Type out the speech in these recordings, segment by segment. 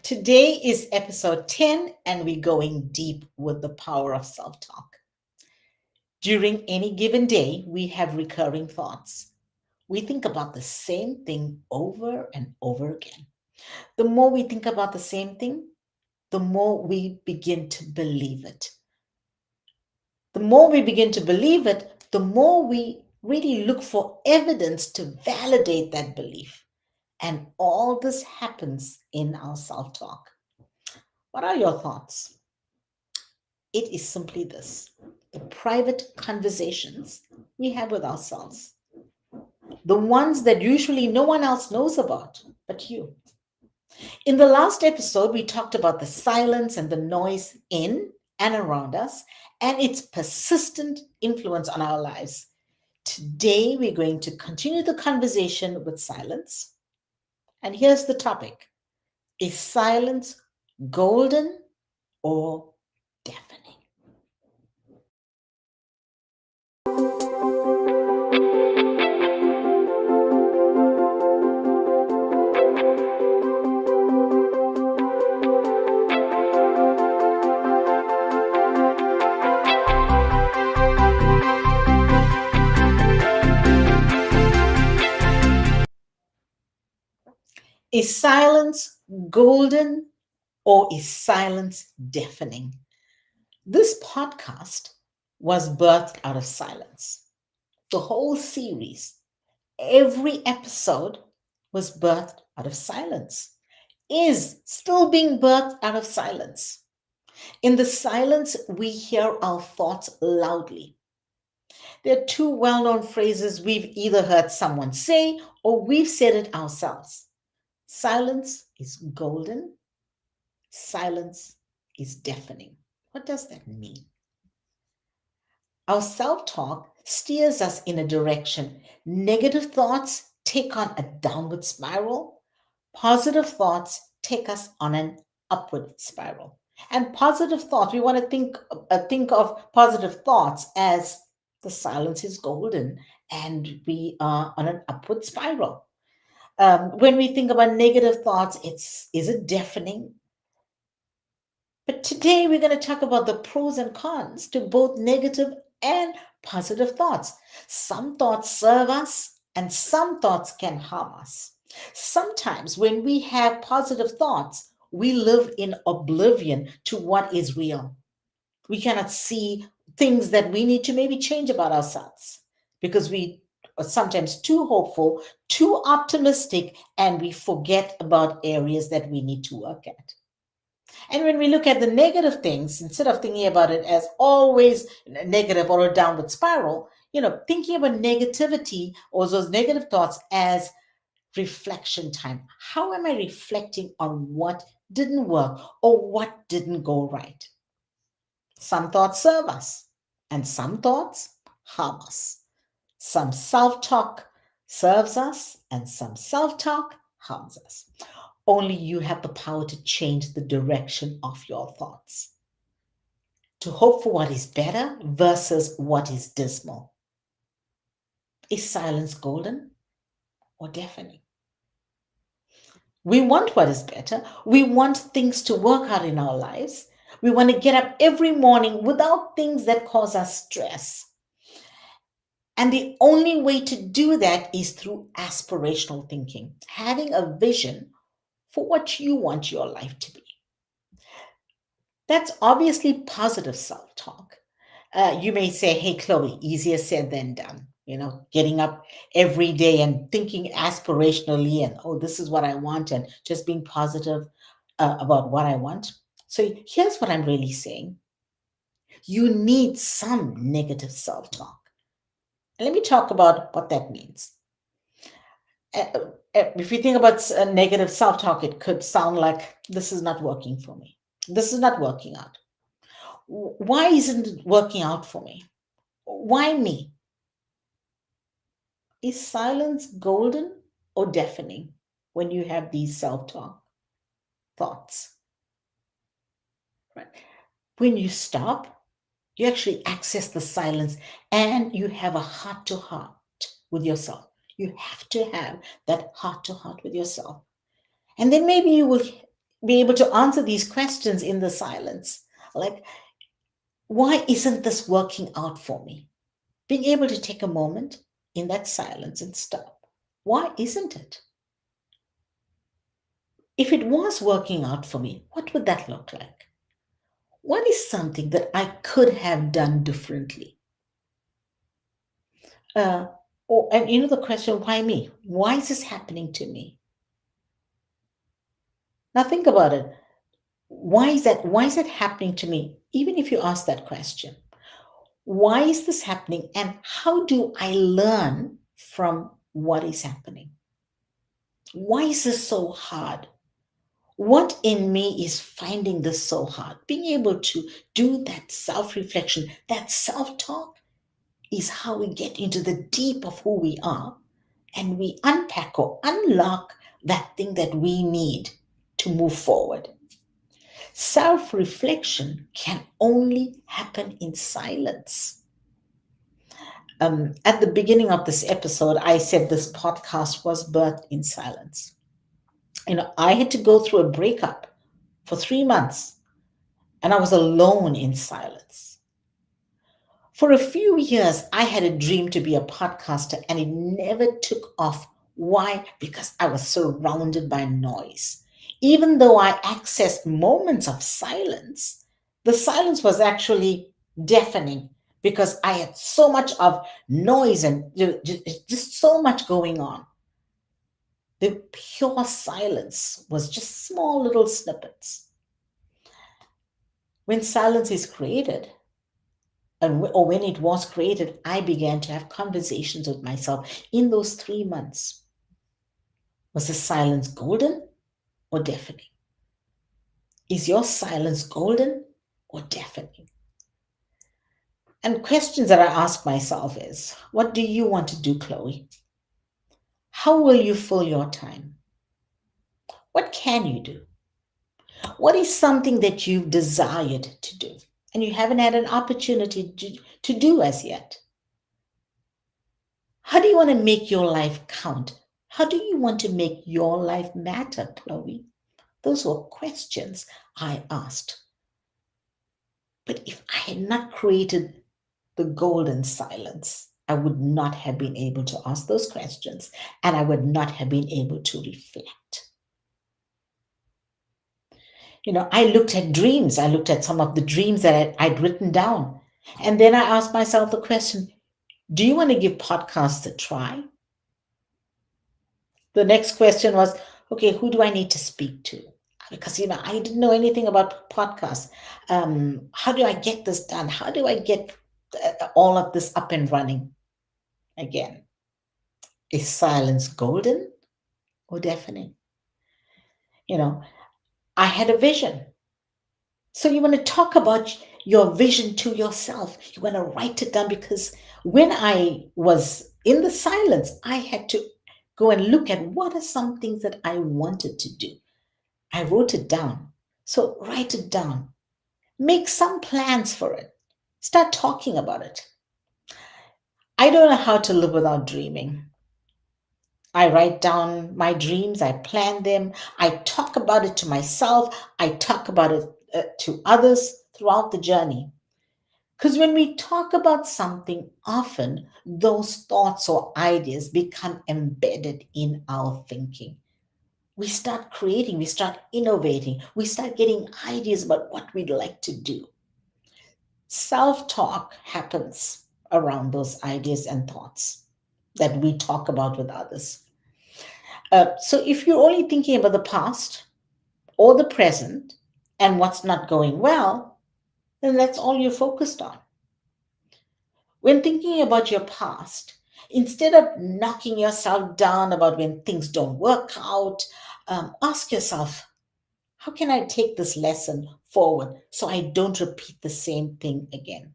Today is episode 10, and we're going deep with the power of self talk. During any given day, we have recurring thoughts. We think about the same thing over and over again. The more we think about the same thing, the more we begin to believe it. The more we begin to believe it, the more we really look for evidence to validate that belief. And all this happens in our self talk. What are your thoughts? It is simply this: the private conversations we have with ourselves, the ones that usually no one else knows about but you. In the last episode, we talked about the silence and the noise in and around us and its persistent influence on our lives. Today, we're going to continue the conversation with silence. And here's the topic: is silence golden or deafening? Is silence golden or is silence deafening? This podcast was birthed out of silence. The whole series, every episode was birthed out of silence, is still being birthed out of silence. In the silence, we hear our thoughts loudly. There are two well known phrases we've either heard someone say or we've said it ourselves. Silence is golden, silence is deafening. What does that mean? Our self talk steers us in a direction. Negative thoughts take on a downward spiral, positive thoughts take us on an upward spiral. And positive thoughts, we want to think of positive thoughts as the silence is golden and we are on an upward spiral. When we think about negative thoughts, is it deafening? But today we're going to talk about the pros and cons to both negative and positive thoughts. Some thoughts serve us and some thoughts can harm us. Sometimes when we have positive thoughts, we live in oblivion to what is real. We cannot see things that we need to maybe change about ourselves because we are sometimes too hopeful, too optimistic, and we forget about areas that we need to work at. And when we look at the negative things, instead of thinking about it as always negative or a downward spiral, thinking about negativity or those negative thoughts as reflection time. How am I reflecting on what didn't work or what didn't go right? Some thoughts serve us and some thoughts harm us. Some self talk serves us and some self talk harms us. Only you have the power to change the direction of your thoughts, to hope for what is better versus what is dismal. Is silence golden or deafening? We want what is better. We want things to work out in our lives. We want to get up every morning without things that cause us stress. And the only way to do that is through aspirational thinking, having a vision for what you want your life to be. That's obviously positive self talk. You may say, hey, Chloe, easier said than done. Getting up every day and thinking aspirationally and, oh, this is what I want, and just being positive about what I want. So here's what I'm really saying: you need some negative self talk. And let me talk about what that means. If you think about negative self talk, it could sound like, this is not working for me. This is not working out. Why isn't it working out for me? Why me? Is silence golden or deafening when you have these self talk thoughts? Right. When you stop, you actually access the silence and you have a heart to heart with yourself. You have to have that heart to heart with yourself. And then maybe you will be able to answer these questions in the silence. Like, why isn't this working out for me? Being able to take a moment in that silence and stop. Why isn't it? If it was working out for me, what would that look like? What is something that I could have done differently? Uh, and the question, why me? Why is this happening to me? Now think about it. Why is that? Why is that happening to me? Even if you ask that question, why is this happening? And how do I learn from what is happening? Why is this so hard? What in me is finding this so hard? Being able to do that self reflection, that self talk is how we get into the deep of who we are and we unpack or unlock that thing that we need to move forward. Self reflection can only happen in silence. At the beginning of this episode, I said this podcast was birthed in silence. I had to go through a breakup for 3 months and I was alone in silence. For a few years, I had a dream to be a podcaster and it never took off. Why? Because I was surrounded by noise. Even though I accessed moments of silence, the silence was actually deafening because I had so much of noise and just so much going on. The pure silence was just small little snippets. When silence is created, or when it was created, I began to have conversations with myself in those 3 months. Was the silence golden or deafening? Is your silence golden or deafening? And questions that I ask myself is, what do you want to do, Chloe? How will you fill your time? What can you do? What is something that you've desired to do and you haven't had an opportunity to do as yet? How do you want to make your life count? How do you want to make your life matter, Chloe? Those were questions I asked. But if I had not created the golden silence, I would not have been able to ask those questions and I would not have been able to reflect. I looked at dreams. I looked at some of the dreams that I'd written down. And then I asked myself the question, do you want to give podcasts a try? The next question was, okay, who do I need to speak to? Because I didn't know anything about podcasts. How do I get this done? How do I get all of this up and running again? Is silence golden or deafening? I had a vision. So you want to talk about your vision to yourself. You want to write it down because when I was in the silence, I had to go and look at what are some things that I wanted to do. I wrote it down. So write it down. Make some plans for it. Start talking about it. I don't know how to live without dreaming. I write down my dreams, I plan them, I talk about it to myself, I talk about it to others throughout the journey. Because when we talk about something, often those thoughts or ideas become embedded in our thinking. We start creating, we start innovating, we start getting ideas about what we'd like to do. Self talk happens around those ideas and thoughts that we talk about with others. So if you're only thinking about the past or the present and what's not going well, then that's all you're focused on. When thinking about your past, instead of knocking yourself down about when things don't work out, ask yourself, how can I take this lesson forward so I don't repeat the same thing again?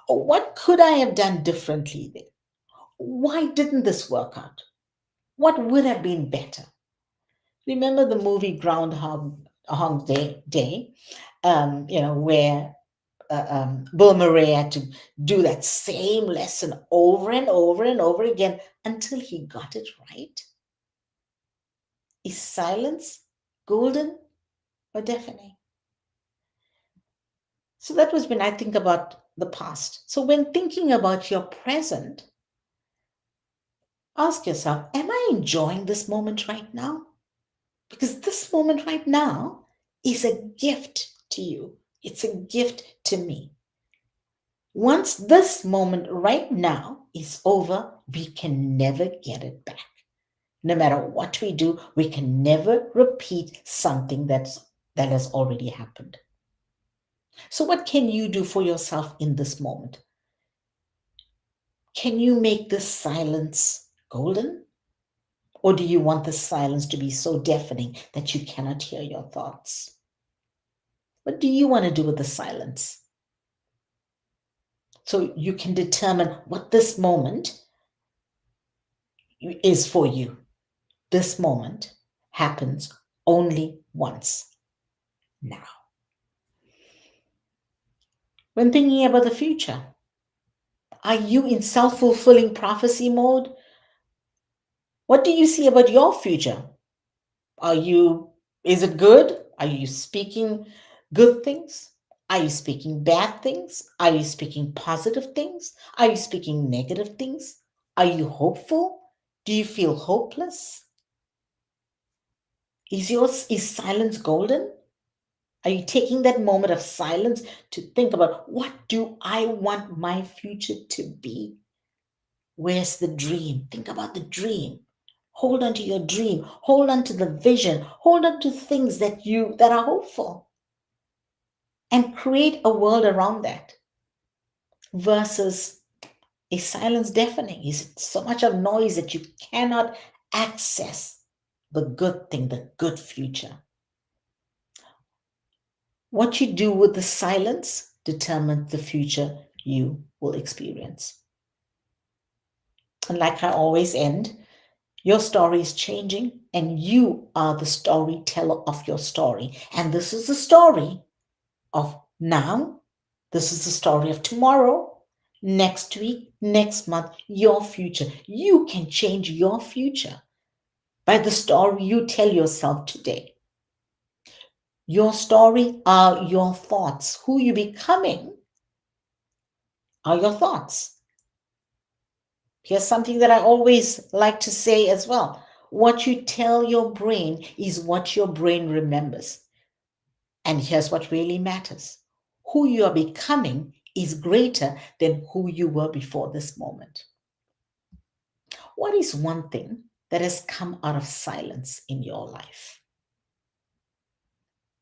Or what could I have done differently then? Why didn't this work out? What would have been better? Remember the movie Groundhog Day, where Bill Murray had to do that same lesson over and over and over again until he got it right? Is silence golden or deafening. So that was when I think about the past. So when thinking about your present, ask yourself, am I enjoying this moment right now? Because this moment right now is a gift to you. It's a gift to me. Once this moment right now is over, we can never get it back. No matter what we do, we can never repeat something that has already happened. So what can you do for yourself in this moment? Can you make this silence golden? Or do you want the silence to be so deafening that you cannot hear your thoughts? What do you want to do with the silence? So you can determine what this moment is for you. This moment happens only once, now. When thinking about the future, are you in self fulfilling prophecy mode? What do you see about your future? Are you, is it good? Are you speaking good things? Are you speaking bad things? Are you speaking positive things? Are you speaking negative things? Are you hopeful? Do you feel hopeless? Is silence golden? Are you taking that moment of silence to think about what do I want my future to be? Where's the dream? Think about the dream. Hold on to your dream. Hold on to the vision. Hold on to things that are hopeful and create a world around that versus a silence deafening. Is it so much of noise that you cannot access the good thing, the good future? What you do with the silence determines the future you will experience. And like I always end, your story is changing, and you are the storyteller of your story. And this is the story of now. This is the story of tomorrow, next week, next month, your future. You can change your future by the story you tell yourself today. Your story are your thoughts. Who you becoming are your thoughts. Here's something that I always like to say as well. What you tell your brain is what your brain remembers. And here's what really matters. Who you are becoming is greater than who you were before this moment. What is one thing that has come out of silence in your life?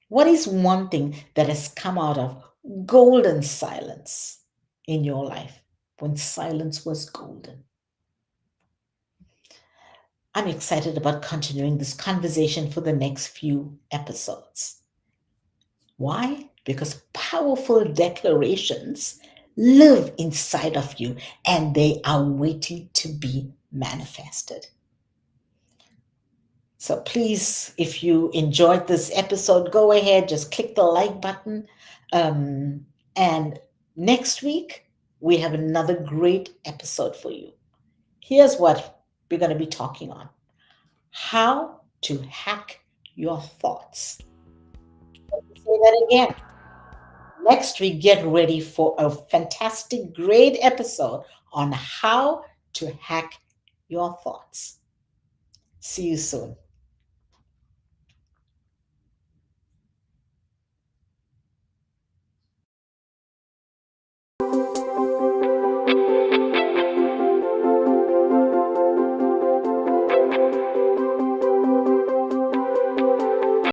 What is one thing that has come out of golden silence in your life when silence was golden? I'm excited about continuing this conversation for the next few episodes. Why? Because powerful declarations live inside of you and they are waiting to be manifested. So please, if you enjoyed this episode, go ahead, just click the like button. And next week, we have another great episode for you. Here's what we're going to be talking on: how to hack your thoughts. Let me say that again. Next week, get ready for a fantastic, great episode on how to hack your thoughts. See you soon.